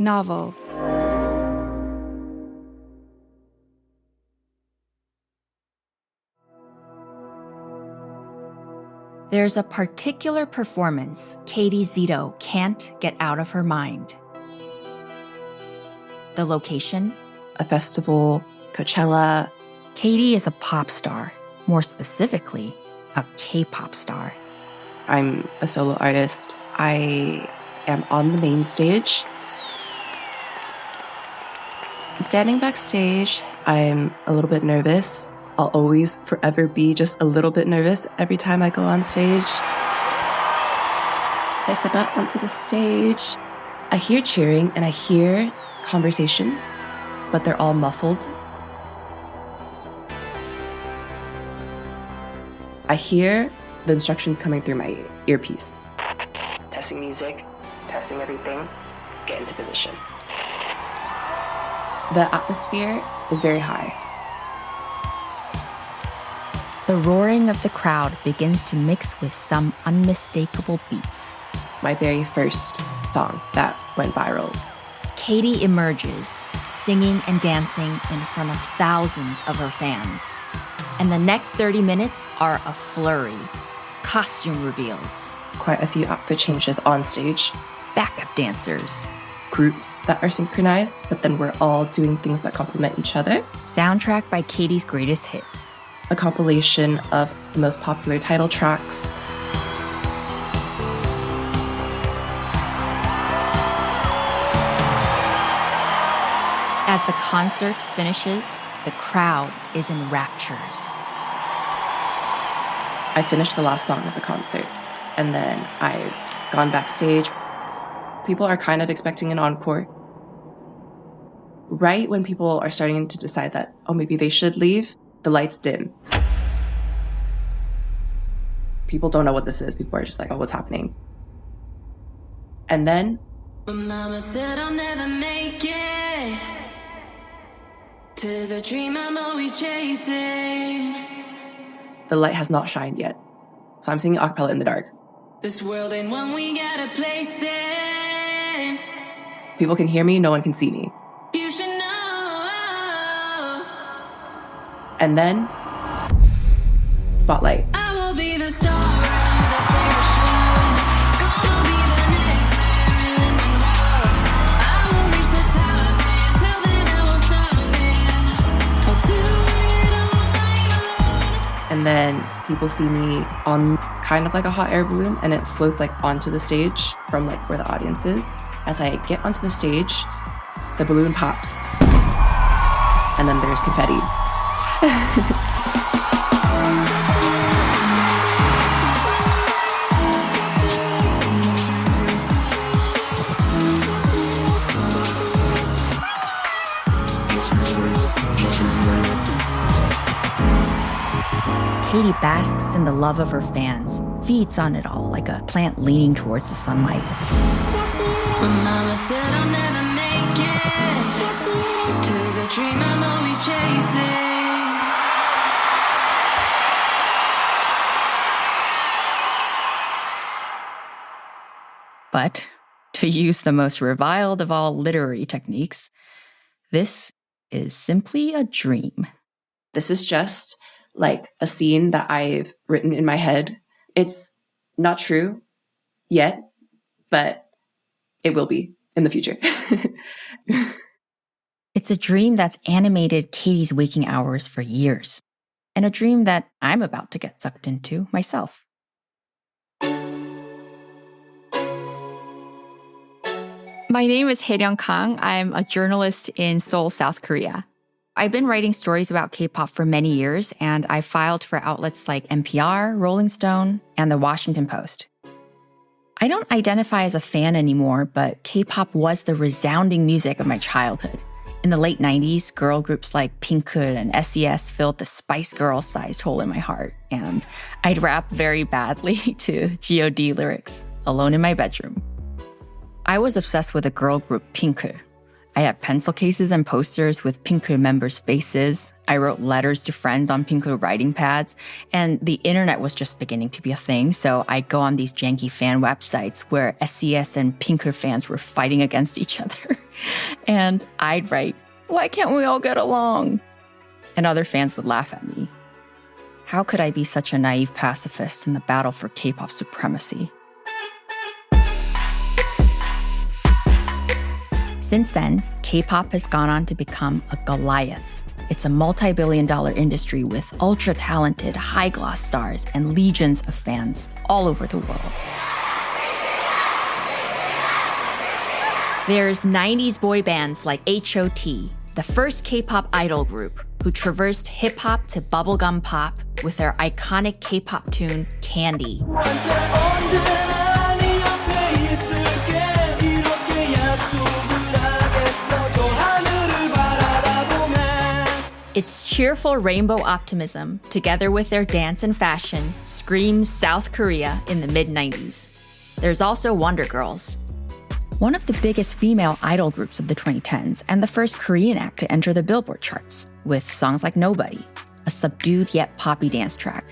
novel. There's a particular performance Caty Szeto can't get out of her mind. The location? A festival, Coachella. Caty is a pop star, more specifically, a K-pop star. I'm a solo artist. I am on the main stage. I'm standing backstage. I'm a little bit nervous. I'll always forever be just a little bit nervous every time I go on stage. I step out onto the stage. I hear cheering and I hear conversations, but they're all muffled. I hear the instructions coming through my earpiece. Testing music, testing everything, get into position. The atmosphere is very high. The roaring of the crowd begins to mix with some unmistakable beats. My very first song that went viral. Caty emerges, singing and dancing in front of thousands of her fans. And the next 30 minutes are a flurry. Costume reveals. Quite a few outfit changes on stage. Backup dancers. Groups that are synchronized, but then we're all doing things that complement each other. Soundtrack by Caty's greatest hits. A compilation of the most popular title tracks. As the concert finishes, the crowd is in raptures. I finished the last song of the concert, and then I've gone backstage. People are kind of expecting an encore. Right when people are starting to decide that, oh, maybe they should leave, the lights dim. People don't know what this is. People are just like, oh, what's happening? And then... Mama said I'll never make it to the dream I'm always chasing. The light has not shined yet. So I'm singing a cappella in the dark. This world ain't one we gotta place in. People can hear me, no one can see me. You should know. And then, spotlight. I will be the star of the favorite show. Gonna be the next Marilyn Monroe. I will reach the top, and till then I won't stop, and I'll do it on my own. And then people see me on kind of like a hot air balloon, and it floats like onto the stage from like where the audience is. As I get onto the stage, the balloon pops. And then there's confetti. Caty basks in the love of her fans, feeds on it all like a plant leaning towards the sunlight. When mama said I'll never make it to the dream I'm always chasing. But, to use the most reviled of all literary techniques, this is simply a dream. This is just like a scene that I've written in my head. It's not true yet, but it will be in the future. It's a dream that's animated Caty's waking hours for years, and a dream that I'm about to get sucked into myself. My name is Haeryun Kang. I'm a journalist in Seoul, South Korea. I've been writing stories about K-pop for many years, and I've filed for outlets like NPR, Rolling Stone, and The Washington Post. I don't identify as a fan anymore, but K-pop was the resounding music of my childhood. In the late 90s, girl groups like Pinkle and SES filled the Spice Girls-sized hole in my heart, and I'd rap very badly to G.O.D. lyrics, alone in my bedroom. I was obsessed with a girl group, Pinkle. I had pencil cases and posters with Pinkle members' faces. I wrote letters to friends on Pinkle writing pads. And the internet was just beginning to be a thing, so I'd go on these janky fan websites where SCS and Pinkle fans were fighting against each other. And I'd write, "Why can't we all get along?" And other fans would laugh at me. How could I be such a naive pacifist in the battle for K-pop supremacy? Since then, K-pop has gone on to become a Goliath. It's a multi-billion-dollar industry with ultra-talented, high-gloss stars and legions of fans all over the world. There's 90s boy bands like H.O.T., the first K-pop idol group who traversed hip-hop to bubblegum pop with their iconic K-pop tune, Candy. Its cheerful rainbow optimism, together with their dance and fashion, screams South Korea in the mid-90s. There's also Wonder Girls, one of the biggest female idol groups of the 2010s and the first Korean act to enter the Billboard charts, with songs like Nobody, a subdued yet poppy dance track.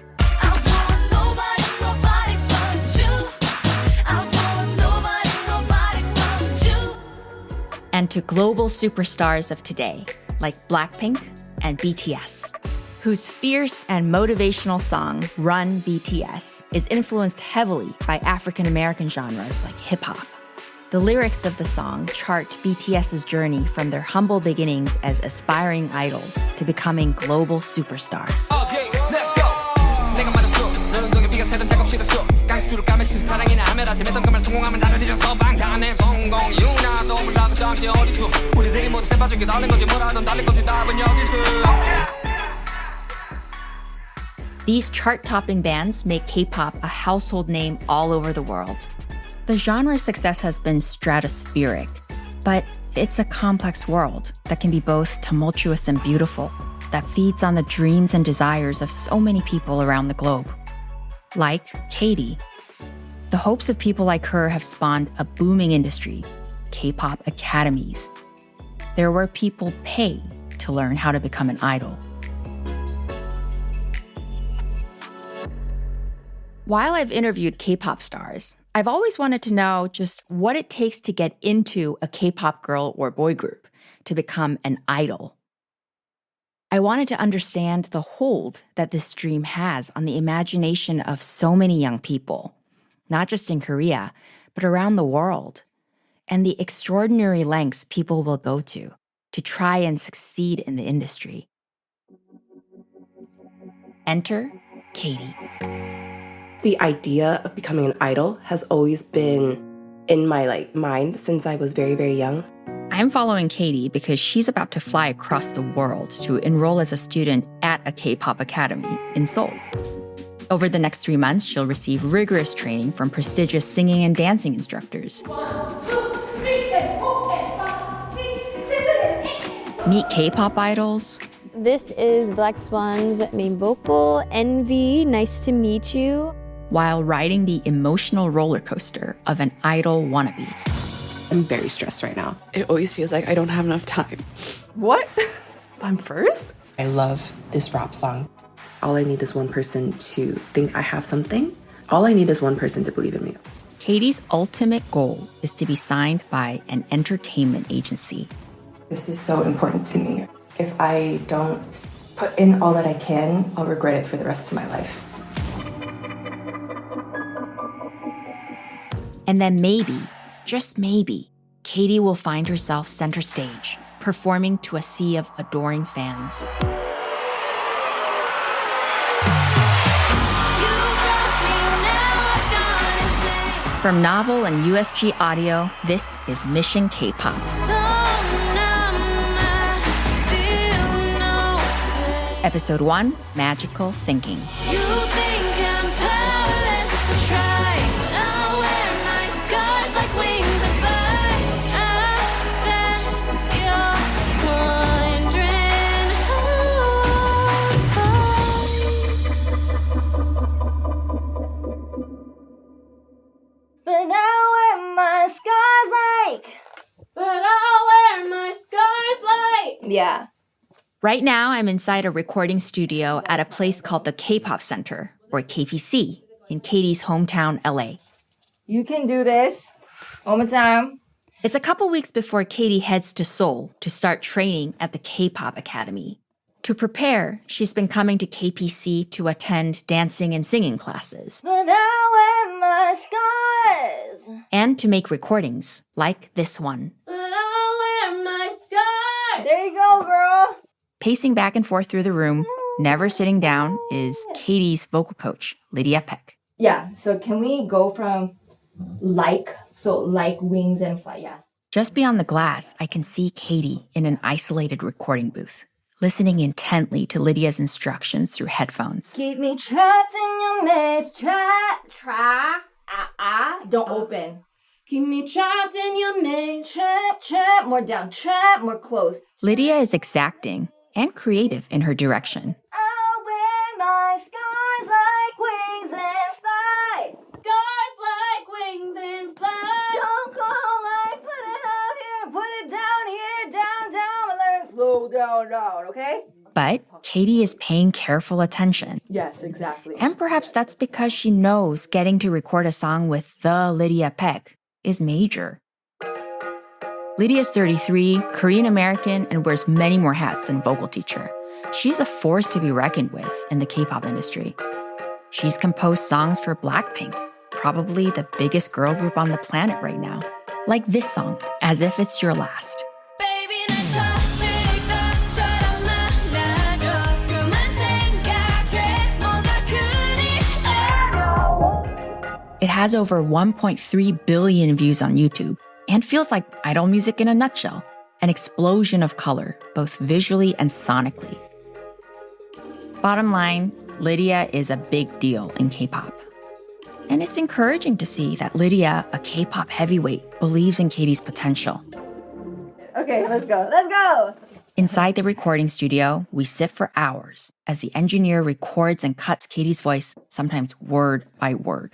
And to global superstars of today, like Blackpink and BTS, whose fierce and motivational song, Run BTS, is influenced heavily by African-American genres like hip-hop. The lyrics of the song chart BTS's journey from their humble beginnings as aspiring idols to becoming global superstars. Okay, let's go. 내가 맞았어. 너는 동에 비가 새던 작업 싫었어. 가스투를 까매신 사랑이나 하메라 재밌던 것만 성공하면 다들 뒤져서 방탄의 성공 이유나도 몰라도 잠시 어디서 우리들이 모두 새빠진 게 다른 거지 뭐라던 달린 거지 답은 여기서. These chart-topping bands make K-pop a household name all over the world. The genre's success has been stratospheric, but it's a complex world that can be both tumultuous and beautiful, that feeds on the dreams and desires of so many people around the globe. Like Caty. The hopes of people like her have spawned a booming industry, K-pop academies. They're where people pay to learn how to become an idol. While I've interviewed K-pop stars, I've always wanted to know just what it takes to get into a K-pop girl or boy group, to become an idol. I wanted to understand the hold that this dream has on the imagination of so many young people, not just in Korea, but around the world, and the extraordinary lengths people will go to try and succeed in the industry. Enter Caty. The idea of becoming an idol has always been in my mind since I was very, very young. I'm following Caty because she's about to fly across the world to enroll as a student at a K-pop academy in Seoul. Over the next 3 months, she'll receive rigorous training from prestigious singing and dancing instructors. 1, 2, 3, and 4, and 5, 6, 7, 8. Meet K-pop idols, This is Black Swan's main vocal, Envy. Nice to meet you. while riding the emotional roller coaster of an idol wannabe. I'm very stressed right now. It always feels like I don't have enough time. What? I'm first? I love this rap song. All I need is one person to think I have something. All I need is one person to believe in me. Caty's ultimate goal is to be signed by an entertainment agency. This is so important to me. If I don't put in all that I can, I'll regret it for the rest of my life. And then maybe, just maybe, Caty will find herself center stage, performing to a sea of adoring fans. From Novel and USG Audio, this is Mission K-pop. Episode 1, Magical Thinking. You think I'm powerless to try, but I'll wear my scars like wings to fly. I bet you're wondering how But I'll wear my scars like. But I'll wear my Yeah. Right now, I'm inside a recording studio at a place called the K-pop Center, or KPC, in Katie's hometown, LA. You can do this. One more time. It's a couple weeks before Katy heads to Seoul to start training at the K-pop Academy. To prepare, she's been coming to KPC to attend dancing and singing classes But I wear my scars. and to make recordings like this one. But I wear my scars. There you go, girl. Pacing back and forth through the room, never sitting down, is Katie's vocal coach, Lydia Peck. Yeah, so can we go from like wings and fly, yeah. Just beyond the glass, I can see Katy in an isolated recording booth, listening intently to Lydia's instructions through headphones. Keep me trapped in your maze, don't open. Keep me trapped in your maze, trap, more down, trap, more close. Lydia is exacting and creative in her direction. I wear my scars like wings and fly. Scars like wings and fly. Don't go like put it out here, put it down here, down. My lyrics slow down, okay? But Katy is paying careful attention. Yes, exactly. And perhaps that's because she knows getting to record a song with the Lydia Peck is major. Lydia's 33, Korean American, and wears many more hats than vocal teacher. She's a force to be reckoned with in the K-pop industry. She's composed songs for Blackpink, probably the biggest girl group on the planet right now. Like this song, As If It's Your Last. Baby 날 터질 것처럼 만나줘 그만 생각해 뭐가 그리 It has over 1.3 billion views on YouTube and feels like idol music in a nutshell, an explosion of color, both visually and sonically. Bottom line, Lydia is a big deal in K-pop. And it's encouraging to see that Lydia, a K-pop heavyweight, believes in Katy's potential. Okay, let's go. Inside the recording studio, we sit for hours as the engineer records and cuts Katy's voice, sometimes word by word.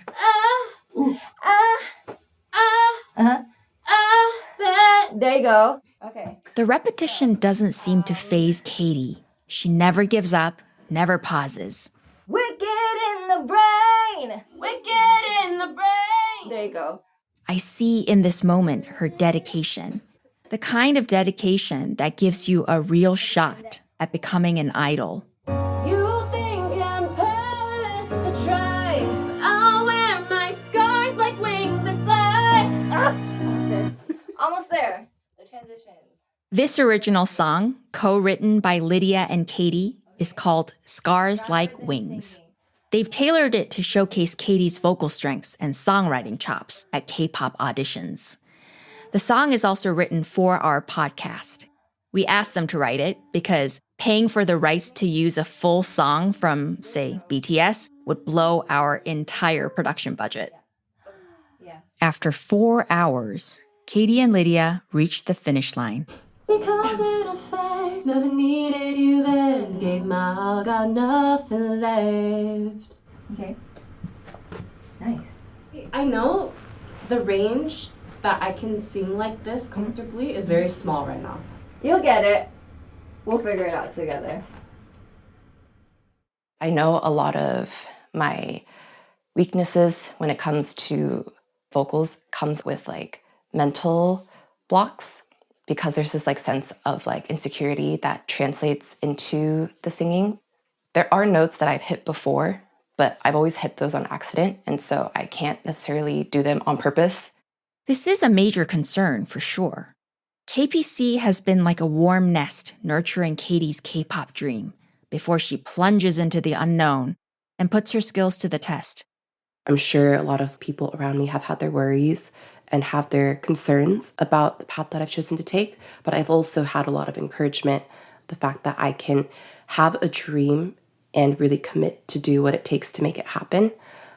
There you go. Okay. The repetition doesn't seem to faze Katy. She never gives up, never pauses. Wicked in the brain. Wicked in the brain. There you go. I see in this moment her dedication, the kind of dedication that gives you a real shot at becoming an idol. You think I'm powerless to try. I'll wear my scars like wings and fly. Almost there. The transitions. This original song, co-written by Lydia and Katy, is called Scars Like Wings. They've tailored it to showcase Katy's vocal strengths and songwriting chops at K-pop auditions. The song is also written for our podcast. We asked them to write it because paying for the rights to use a full song from, say, BTS would blow our entire production budget. After 4 hours, Katy and Lydia reached the finish line. Because in effect, never needed you then. Gave my all, got nothing left. Okay. Nice. I know the range that I can sing like this comfortably is very small right now. You'll get it. We'll figure it out together. I know a lot of my weaknesses when it comes to vocals comes with like mental blocks, because there's this like sense of like insecurity that translates into the singing. There are notes that I've hit before, but I've always hit those on accident, and so I can't necessarily do them on purpose. This is a major concern for sure. KPC has been like a warm nest nurturing Katy's K-pop dream before she plunges into the unknown and puts her skills to the test. I'm sure a lot of people around me have had their worries and have their concerns about the path that I've chosen to take, but I've also had a lot of encouragement, the fact that I can have a dream and really commit to do what it takes to make it happen,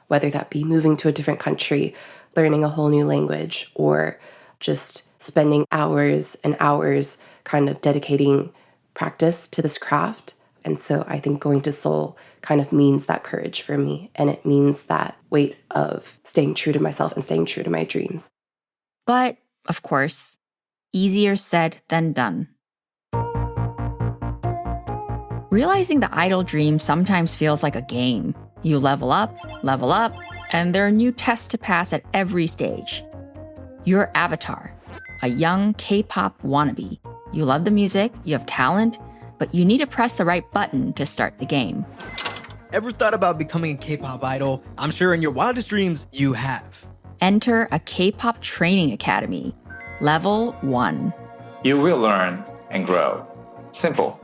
whether that be moving to a different country, learning a whole new language, or just spending hours and hours kind of dedicating practice to this craft. And so I think going to Seoul kind of means that courage for me, and it means that weight of staying true to myself and staying true to my dreams. But, of course, easier said than done. Realizing the idol dream sometimes feels like a game. You level up, and there are new tests to pass at every stage. Your avatar, a young K-pop wannabe. You love the music, you have talent, but you need to press the right button to start the game. Ever thought about becoming a K-pop idol? I'm sure in your wildest dreams, you have. Enter a K-pop training academy. Level 1. You will learn and grow. Simple.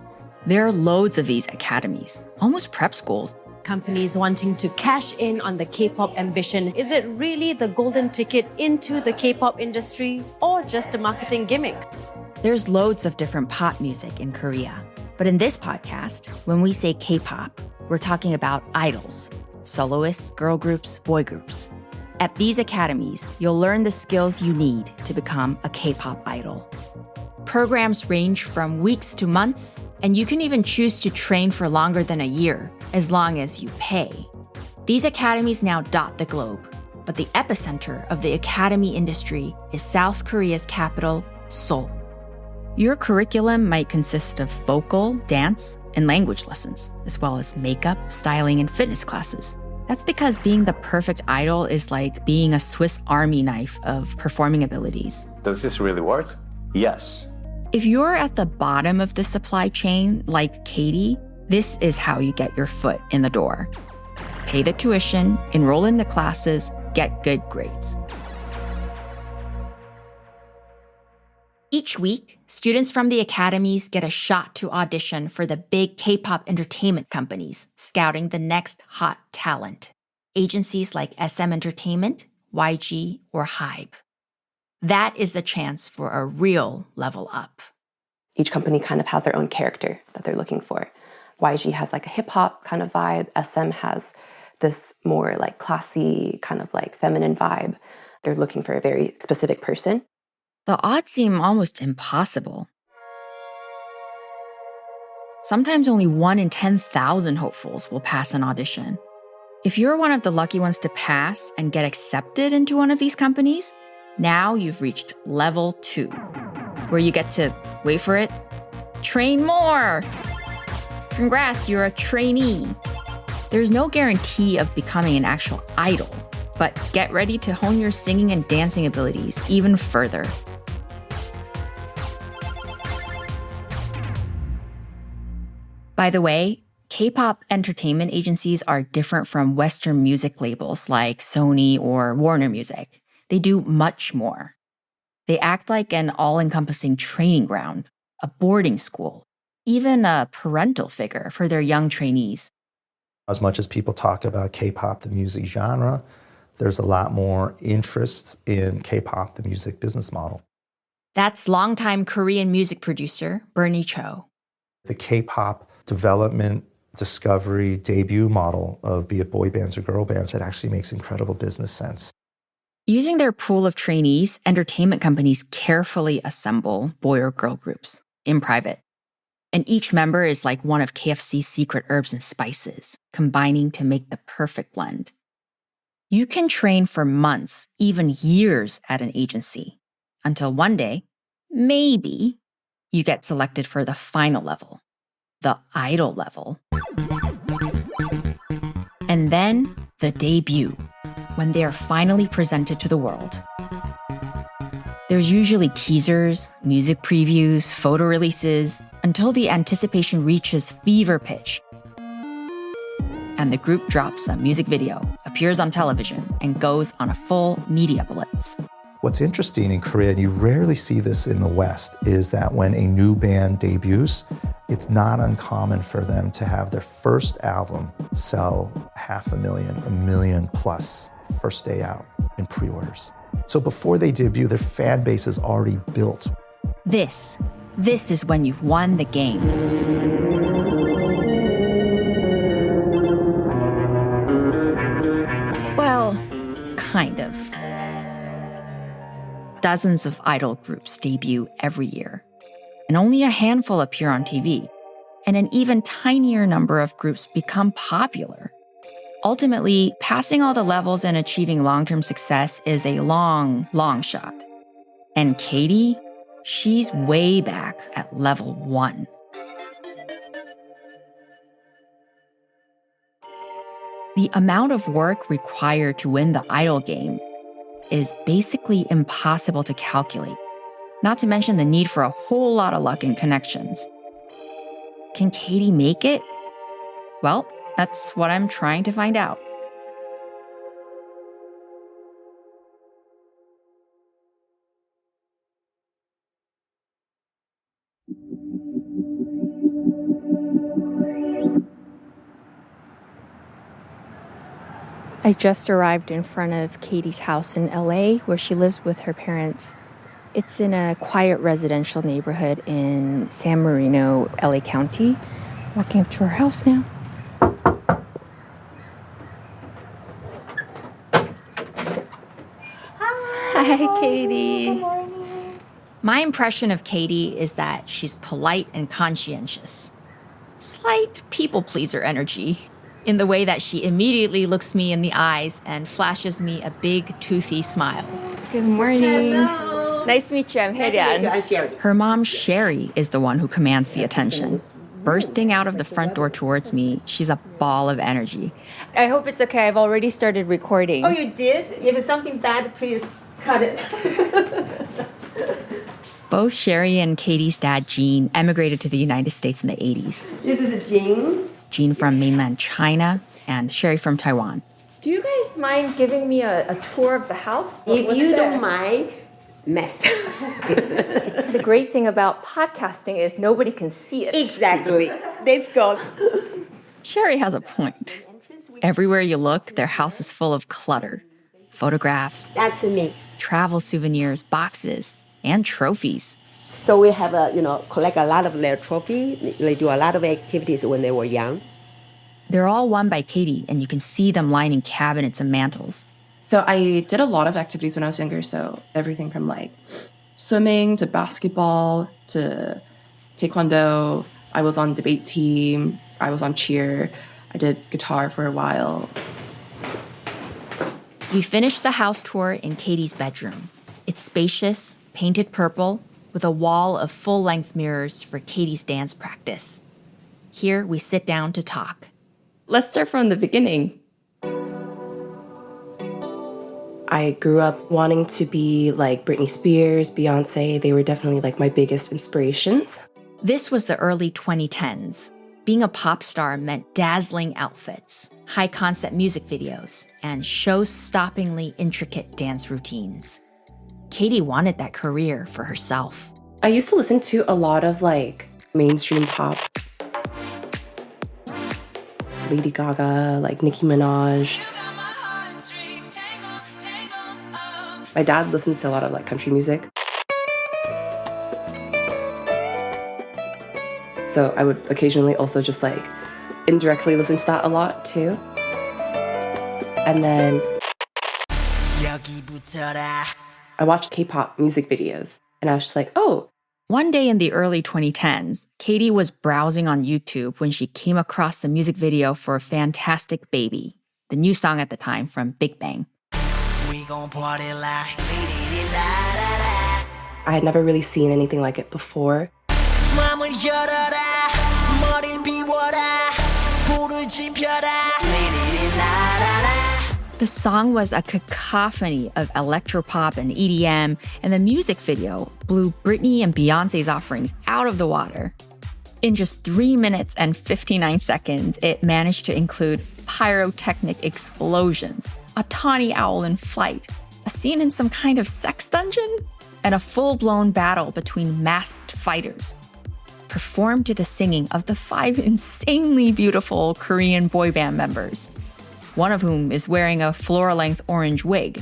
There are loads of these academies, almost prep schools. Companies wanting to cash in on the K-pop ambition. Is it really the golden ticket into the K-pop industry or just a marketing gimmick? There's loads of different pop music in Korea. But in this podcast, when we say K-pop, we're talking about idols, soloists, girl groups, boy groups. At these academies, you'll learn the skills you need to become a K-pop idol. Programs range from weeks to months, and you can even choose to train for longer than a year, as long as you pay. These academies now dot the globe, but the epicenter of the academy industry is South Korea's capital, Seoul. Your curriculum might consist of vocal, dance, and language lessons, as well as makeup, styling, and fitness classes. That's because being the perfect idol is like being a Swiss Army knife of performing abilities. Does this really work? Yes. If you're at the bottom of the supply chain, like Caty, this is how you get your foot in the door. Pay the tuition, enroll in the classes, get good grades. Each week, students from the academies get a shot to audition for the big K-pop entertainment companies, scouting the next hot talent. Agencies like SM Entertainment, YG, or Hybe. That is the chance for a real level up. Each company kind of has their own character that they're looking for. YG has like a hip hop kind of vibe. SM has this more like classy, kind of like feminine vibe. They're looking for a very specific person. The odds seem almost impossible. Sometimes only 1 in 10,000 hopefuls will pass an audition. If you're one of the lucky ones to pass and get accepted into one of these companies, now you've reached level 2, where you get to, wait for it, train more. Congrats, you're a trainee. There's no guarantee of becoming an actual idol, but get ready to hone your singing and dancing abilities even further. By the way, K-pop entertainment agencies are different from Western music labels like Sony or Warner Music. They do much more. They act like an all-encompassing training ground, a boarding school, even a parental figure for their young trainees. As much as people talk about K-pop, the music genre, there's a lot more interest in K-pop, the music business model. That's longtime Korean music producer Bernie Cho. The K-pop development, discovery, debut model of be it boy bands or girl bands, it actually makes incredible business sense. Using their pool of trainees, entertainment companies carefully assemble boy or girl groups in private. And each member is like one of KFC's secret herbs and spices, combining to make the perfect blend. You can train for months, even years at an agency, until one day, maybe, you get selected for the final level, the idol level. And then the debut, when they are finally presented to the world. There's usually teasers, music previews, photo releases, until the anticipation reaches fever pitch. And the group drops a music video, appears on television, and goes on a full media blitz. What's interesting in Korea, and you rarely see this in the West, is that when a new band debuts, it's not uncommon for them to have their first album sell 500,000, 1 million plus first day out in pre-orders. So before they debut, their fan base is already built. This is when you've won the game. Well, kind of. Dozens of idol groups debut every year, and only a handful appear on TV, and an even tinier number of groups become popular. Ultimately, passing all the levels and achieving long-term success is a long, long shot. And Caty, she's way back at level 1. The amount of work required to win the idol game is basically impossible to calculate, not to mention the need for a whole lot of luck and connections. Can Caty make it? Well, that's what I'm trying to find out. I just arrived in front of Caty's house in LA, where she lives with her parents. It's in a quiet residential neighborhood in San Marino, LA County. Walking up to her house now. Hi, Caty. Good morning. My impression of Caty is that she's polite and conscientious. Slight people pleaser energy, in the way that she immediately looks me in the eyes and flashes me a big, toothy smile. Good morning. Hello. Nice to meet you. I'm Haeryun. I'm Sherry. Her mom, Sherry, is the one who commands the attention. Bursting out of the front door towards me, she's a ball of energy. I hope it's okay. I've already started recording. Oh, you did? If it's something bad, please cut it. Both Sherry and Caty's dad, Gene, emigrated to the United States in the 80s. This is Jing. Gene from mainland China and Sherry from Taiwan. Do you guys mind giving me a tour of the house? If you don't mind, mess. The great thing about podcasting is nobody can see it. Exactly. Let's go. Sherry has a point. Everywhere you look, their house is full of clutter. Photographs, That's me. travel souvenirs, boxes, and trophies. So we have collect a lot of their trophy. They do a lot of activities when they were young. They're all won by Caty, and you can see them lining cabinets and mantels. So I did a lot of activities when I was younger. So everything from like swimming to basketball to taekwondo. I was on debate team. I was on cheer. I did guitar for a while. We finished the house tour in Caty's bedroom. It's spacious, painted purple, with a wall of full-length mirrors for Caty's dance practice. Here, we sit down to talk. Let's start from the beginning. I grew up wanting to be like Britney Spears, Beyonce. They were definitely like my biggest inspirations. This was the early 2010s. Being a pop star meant dazzling outfits, high-concept music videos, and show-stoppingly intricate dance routines. Caty wanted that career for herself. I used to listen to a lot of like mainstream pop. Lady Gaga, like Nicki Minaj. My dad listens to a lot of like country music. So I would occasionally also just like indirectly listen to that a lot too. And then I watched K-pop music videos and I was just like, oh. One day in the early 2010s, Caty was browsing on YouTube when she came across the music video for Fantastic Baby, the new song at the time from Big Bang. I had never really seen anything like it before. The song was a cacophony of electropop and EDM, and the music video blew Britney and Beyonce's offerings out of the water. In just 3 minutes and 59 seconds, it managed to include pyrotechnic explosions, a tawny owl in flight, a scene in some kind of sex dungeon, and a full-blown battle between masked fighters, performed to the singing of the 5 insanely beautiful Korean boy band members, one of whom is wearing a floor-length orange wig.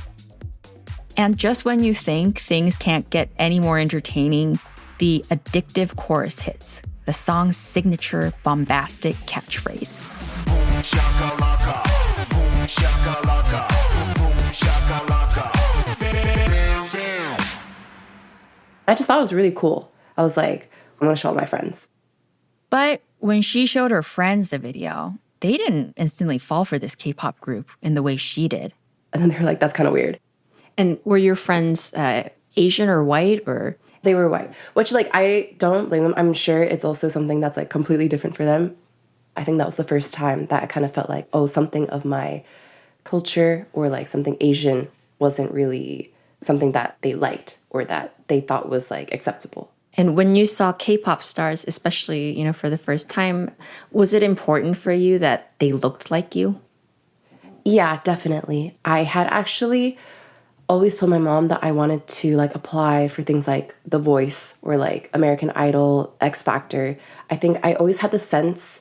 And just when you think things can't get any more entertaining, the addictive chorus hits, the song's signature bombastic catchphrase. Boom shakalaka, boom shakalaka, boom shakalaka. I just thought it was really cool. I was like, I'm gonna show all my friends. But when she showed her friends the video, they didn't instantly fall for this K-pop group in the way she did. And then they were like, that's kind of weird. And were your friends Asian or white or? They were white, which like, I don't blame them. I'm sure it's also something that's like completely different for them. I think that was the first time that I kind of felt like, oh, something of my culture or like something Asian wasn't really something that they liked or that they thought was like acceptable. And when you saw K-pop stars, especially, for the first time, was it important for you that they looked like you? Yeah, definitely. I had actually always told my mom that I wanted to like apply for things like The Voice or like American Idol, X Factor. I think I always had the sense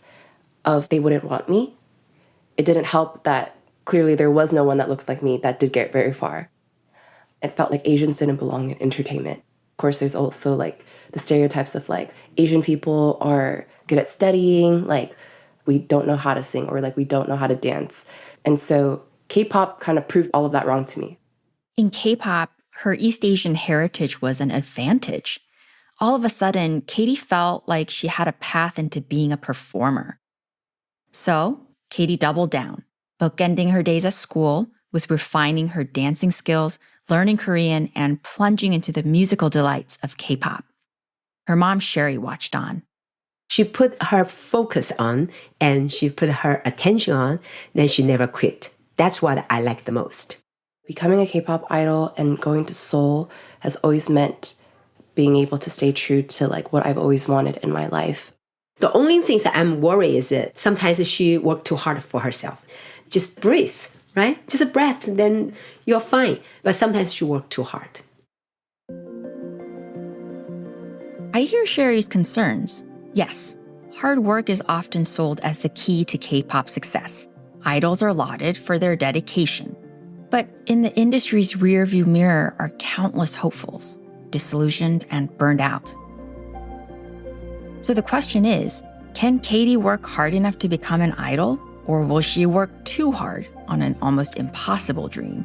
of they wouldn't want me. It didn't help that clearly there was no one that looked like me that did get very far. It felt like Asians didn't belong in entertainment. Of course, there's also like the stereotypes of like Asian people are good at studying, like we don't know how to sing or like we don't know how to dance. And so K-pop kind of proved all of that wrong to me. In K-pop, her East Asian heritage was an advantage. All of a sudden, Caty felt like she had a path into being a performer. So, Caty doubled down, bookending her days at school with refining her dancing skills, learning Korean, and plunging into the musical delights of K-pop. Her mom, Sherry, watched on. She put her focus on and she put her attention on, then she never quit. That's what I like the most. Becoming a K-pop idol and going to Seoul has always meant being able to stay true to like what I've always wanted in my life. The only thing that I'm worried is that sometimes she worked too hard for herself. Just breathe, right? Just a breath, then you're fine. But sometimes she worked too hard. I hear Sherry's concerns. Yes, hard work is often sold as the key to K-pop success. Idols are lauded for their dedication. But in the industry's rearview mirror are countless hopefuls, disillusioned and burned out. So the question is, can Caty work hard enough to become an idol, or will she work too hard on an almost impossible dream?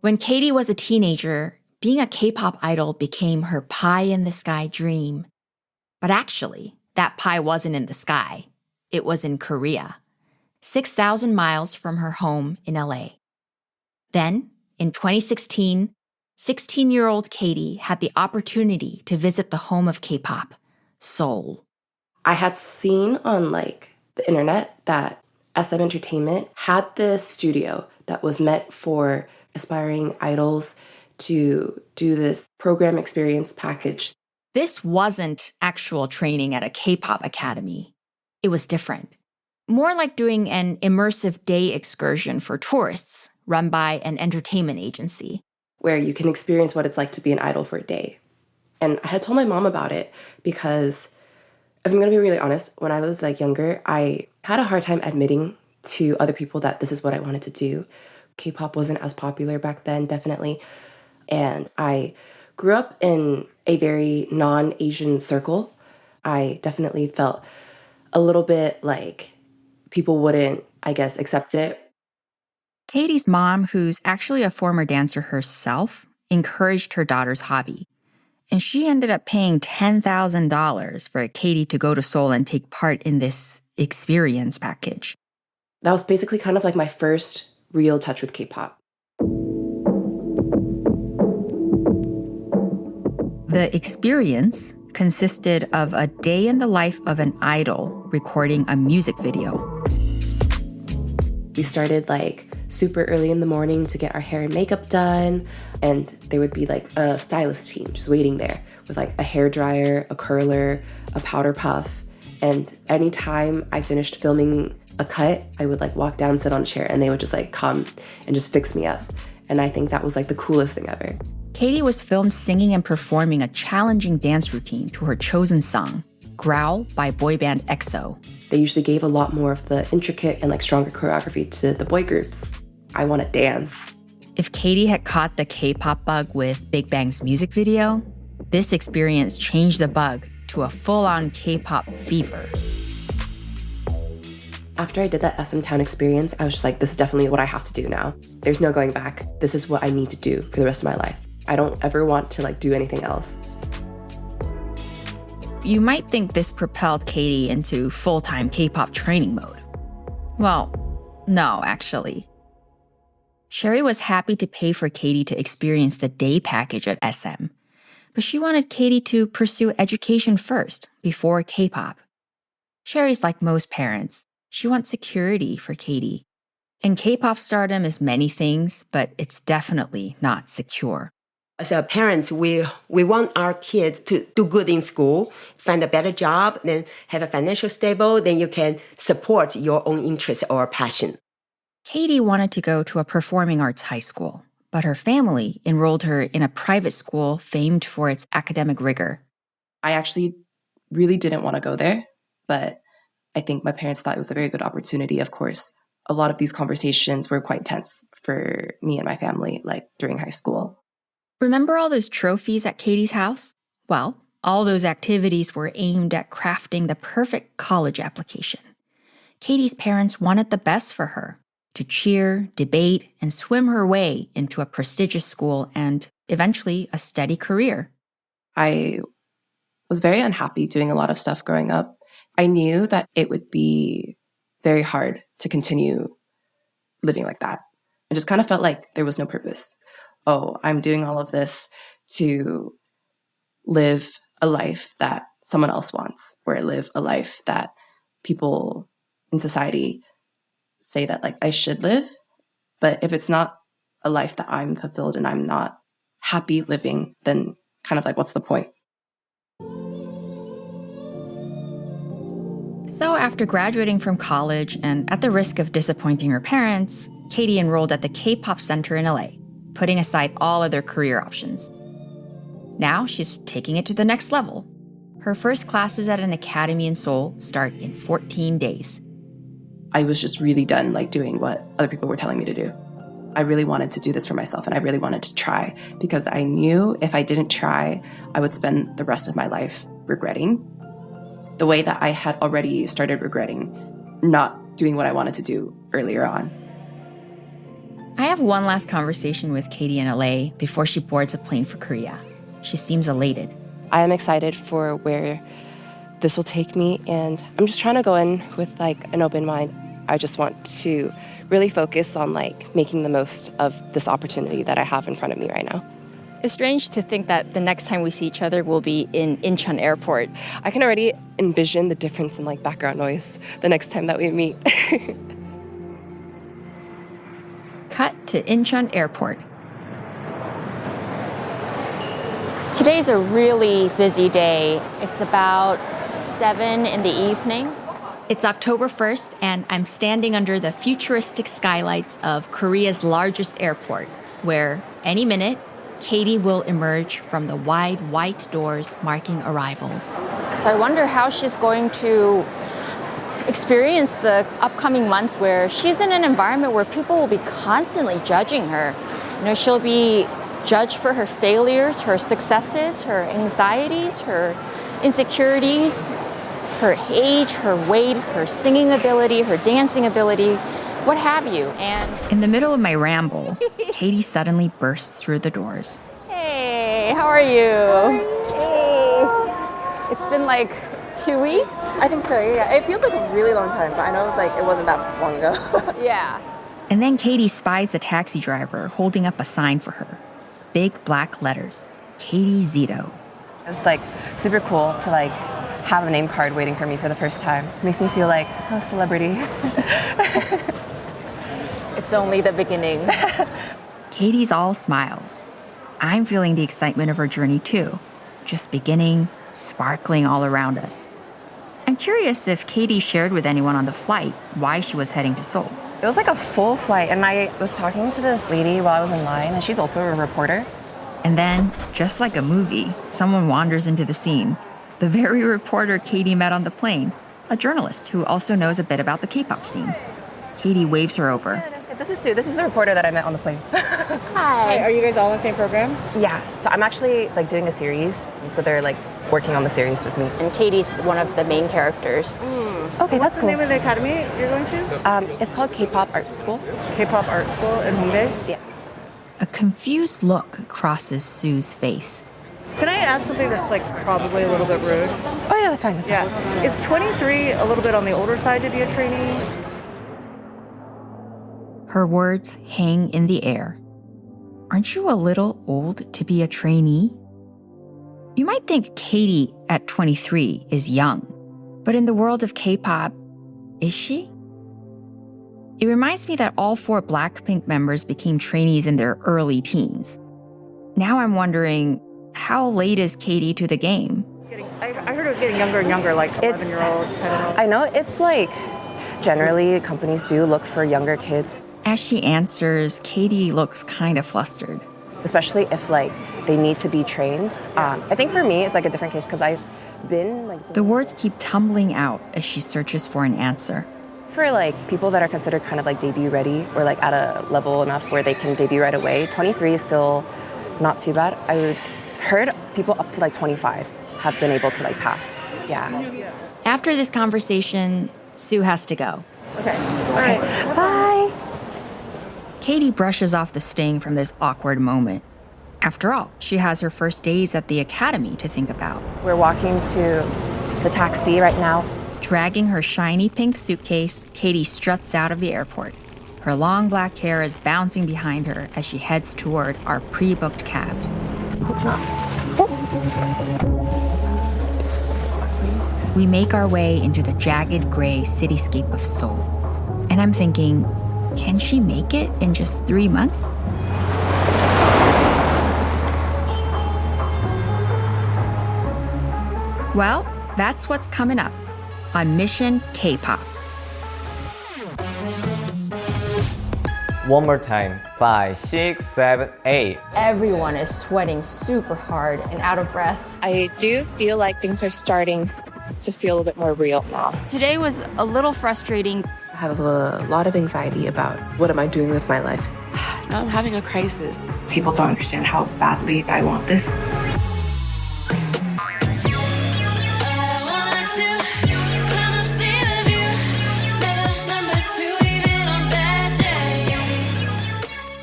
When Caty was a teenager, being a K-pop idol became her pie-in-the-sky dream. But actually, that pie wasn't in the sky. It was in Korea, 6,000 miles from her home in LA. Then, in 2016, 16-year-old Caty had the opportunity to visit the home of K-pop, Seoul. I had seen on like the internet that SM Entertainment had this studio that was meant for aspiring idols to do this program experience package. This wasn't actual training at a K-pop academy. It was different. More like doing an immersive day excursion for tourists run by an entertainment agency. Where you can experience what it's like to be an idol for a day. And I had told my mom about it because, if I'm going to be really honest, when I was like younger, I had a hard time admitting to other people that this is what I wanted to do. K-pop wasn't as popular back then, definitely. And I grew up in a very non-Asian circle. I definitely felt a little bit like people wouldn't, I guess, accept it. Caty's mom, who's actually a former dancer herself, encouraged her daughter's hobby. And she ended up paying $10,000 for Caty to go to Seoul and take part in this experience package. That was basically kind of like my first real touch with K-pop. The experience consisted of a day in the life of an idol recording a music video. We started like super early in the morning to get our hair and makeup done, and there would be like a stylist team just waiting there with like a hair dryer, a curler, a powder puff. And anytime I finished filming a cut, I would like walk down, sit on a chair, and they would just like come and just fix me up. And I think that was like the coolest thing ever. Caty was filmed singing and performing a challenging dance routine to her chosen song, Growl by boy band EXO. They usually gave a lot more of the intricate and like stronger choreography to the boy groups. I want to dance. If Caty had caught the K-pop bug with Big Bang's music video, this experience changed the bug to a full-on K-pop fever. After I did that SM Town experience, I was just like, this is definitely what I have to do now. There's no going back. This is what I need to do for the rest of my life. I don't ever want to like do anything else. you might think this propelled Caty into full-time K-pop training mode. Well, no, actually. Sherry was happy to pay for Caty to experience the day package at SM, but she wanted Caty to pursue education first, before K-pop. Sherry's like most parents. She wants security for Caty. And K-pop stardom is many things, but it's definitely not secure. As a parent, we want our kids to do good in school, find a better job, then have a financial stable, then you can support your own interest or passion. Caty wanted to go to a performing arts high school, but her family enrolled her in a private school famed for its academic rigor. I actually really didn't want to go there, but I think my parents thought it was a very good opportunity, of course. A lot of these conversations were quite tense for me and my family, like during high school. Remember all those trophies at Caty's house? Well, all those activities were aimed at crafting the perfect college application. Caty's parents wanted the best for her, to cheer, debate, and swim her way into a prestigious school and eventually a steady career. I was very unhappy doing a lot of stuff growing up. I knew that it would be very hard to continue living like that. I just kind of felt like there was no purpose. Oh, I'm doing all of this to live a life that someone else wants, or live a life that people in society say that like I should live. But if it's not a life that I'm fulfilled and I'm not happy living, then kind of like, what's the point? So after graduating from college and at the risk of disappointing her parents, Caty enrolled at the K-pop Center in LA, putting aside all other career options. Now she's taking it to the next level. Her first classes at an academy in Seoul start in 14 days. I was just really done like doing what other people were telling me to do. I really wanted to do this for myself, and I really wanted to try, because I knew if I didn't try, I would spend the rest of my life regretting. The way that I had already started regretting not doing what I wanted to do earlier on. I have one last conversation with Caty in LA before she boards a plane for Korea. She seems elated. I am excited for where this will take me, and I'm just trying to go in with like an open mind. I just want to really focus on like making the most of this opportunity that I have in front of me right now. It's strange to think that the next time we see each other will be in Incheon Airport. I can already envision the difference in like background noise the next time that we meet. Cut to Incheon Airport. Today's a really busy day. It's about 7 in the evening. It's October 1st, and I'm standing under the futuristic skylights of Korea's largest airport, where any minute, Caty will emerge from the wide white doors marking arrivals. So I wonder how she's going to experience the upcoming months where she's in an environment where people will be constantly judging her. You know, she'll be judged for her failures, her successes, her anxieties, her insecurities, her age, her weight, her singing ability, her dancing ability, what have you. And in the middle of my ramble, Caty suddenly bursts through the doors. hey, how are you? Hey. It's been like 2 weeks? I think so, yeah. It feels like a really long time, but I know it wasn't that long ago. Yeah. And then Caty spies the taxi driver holding up a sign for her. Big black letters, Caty Szeto. It was like super cool to like have a name card waiting for me for the first time. Makes me feel like a celebrity. It's only the beginning. Caty's all smiles. I'm feeling the excitement of her journey too, just beginning, sparkling all around us. I'm curious if Caty shared with anyone on the flight why she was heading to Seoul. It was like a full flight, and I was talking to this lady while I was in line, and she's also a reporter. And then, just like a movie, someone wanders into the scene. The very reporter Caty met on the plane, a journalist who also knows a bit about the K-pop scene. Caty waves her over. This is Sue. This is the reporter that I met on the plane. Hi. Are you guys all in the same program? Yeah. So I'm actually like doing a series, and so they're like working on the series with me. And Caty's one of the main characters. Okay, What's that's cool. the name of the academy you're going to? It's called K-pop Art School. K-pop Art School in Hongdae? Yeah. A confused look crosses Sue's face. Can I ask something that's like probably a little bit rude? Oh yeah, that's fine. That's fine. Yeah. Is 23 a little bit on the older side to be a trainee? Her words hang in the air. Aren't you a little old to be a trainee? You might think Caty at 23 is young, but in the world of K-pop, is she? It reminds me that all 4 Blackpink members became trainees in their early teens. Now I'm wondering, how late is Caty to the game? I heard it was getting younger and younger, like 11-year-olds, 10-year-olds. I know it's like generally companies do look for younger kids. As she answers, Caty looks kind of flustered. Especially if like they need to be trained. I think for me it's like a different case because I've been like The words keep tumbling out as she searches for an answer. for like people that are considered kind of like debut ready or like at a level enough where they can debut right away. 23 is still not too bad. I heard people up to like 25 have been able to like pass. Yeah. After this conversation, Sue has to go. Okay. All right. Bye. Caty brushes off the sting from this awkward moment. After all, she has her first days at the academy to think about. We're walking to the taxi right now. Dragging her shiny pink suitcase, Caty struts out of the airport. Her long black hair is bouncing behind her as she heads toward our pre-booked cab. We make our way into the jagged gray cityscape of Seoul. And I'm thinking, can she make it in just 3 months? Well, that's what's coming up on Mission K-pop. One more time. 5, 6, 7, 8. Everyone is sweating super hard and out of breath. I do feel like things are starting to feel a bit more real now. Today was a little frustrating. I have a lot of anxiety about what am I doing with my life. Now I'm having a crisis. People don't understand how badly I want this.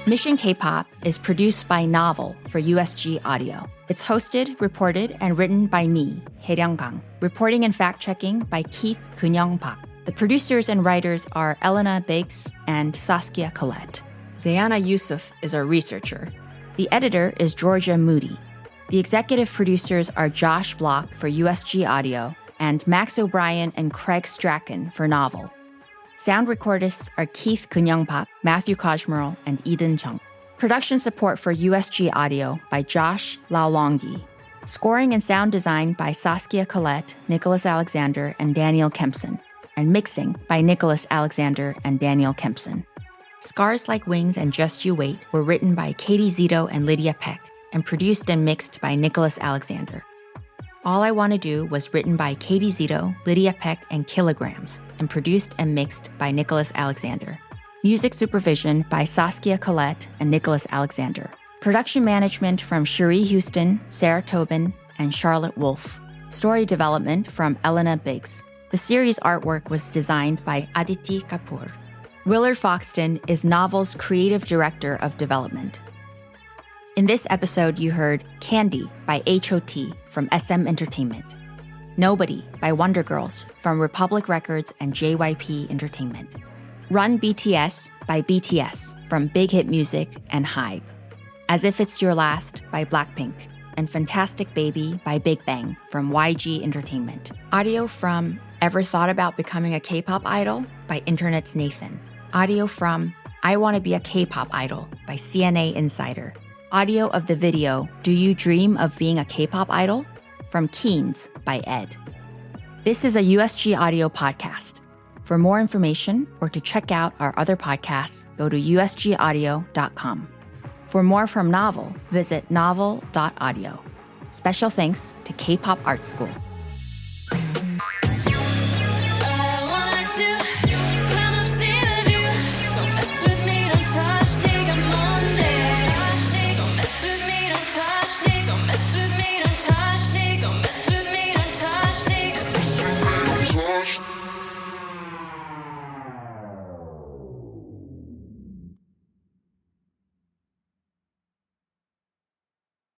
Mission K-pop is produced by Novel for USG Audio. It's hosted, reported, and written by me, Haeryun Kang. Reporting and fact-checking by Keith Kunyong Pak. The producers and writers are Elena Biggs and Saskia Collette. Zayana Yusuf is our researcher. The editor is Georgia Moody. The executive producers are Josh Block for USG Audio and Max O'Brien and Craig Strachan for Novel. Sound recordists are Keith Kunyong Pak, Matthew Kojmerl, and Eden Chung. Production support for USG Audio by Josh Laolongi. Scoring and sound design by Saskia Collette, Nicholas Alexander, and Daniel Kempson. And mixing by Nicholas Alexander and Daniel Kempson. Scars Like Wings and Just You Wait were written by Caty Szeto and Lydia Peck and produced and mixed by Nicholas Alexander. All I Want to Do was written by Caty Szeto, Lydia Peck, and Kilograms, and produced and mixed by Nicholas Alexander. Music supervision by Saskia Collette and Nicholas Alexander. Production management from Cherie Houston, Sarah Tobin, and Charlotte Wolfe. Story development from Elena Biggs. The series artwork was designed by Aditi Kapoor. Willard Foxton is Novel's creative director of development. In this episode, you heard Candy by H.O.T. from SM Entertainment, Nobody by Wonder Girls from Republic Records and JYP Entertainment, Run BTS by BTS from Big Hit Music and Hybe, As If It's Your Last by Blackpink, and Fantastic Baby by Big Bang from YG Entertainment. Audio from Ever Thought About Becoming a K-pop Idol by Internet's Nathan. Audio from I Want to Be a K-pop Idol by CNA Insider. Audio of the video Do You Dream of Being a K-pop Idol? From Keens by Ed. This is a USG Audio podcast. For more information or to check out our other podcasts, go to usgaudio.com. For more from Novel, visit novel.audio. Special thanks to K-pop Art School.